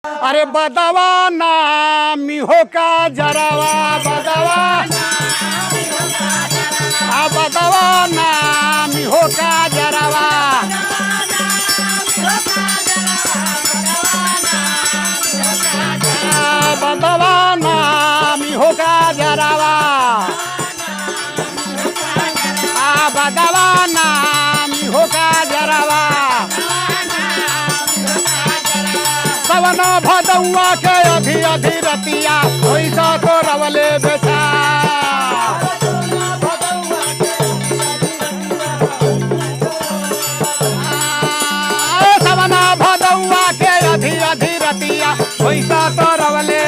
अरे बदवा नामी हो का जरावा बदवा बदवा नामी हो का जरावा बदवा नामी हो का जरावा बदवा नामी हो का जरावा सवना भदौआ के अधी अधी रतिया पैसा तो रवले बेचा सवना भदौआ के अधी अधी रतिया पैसा तो रवले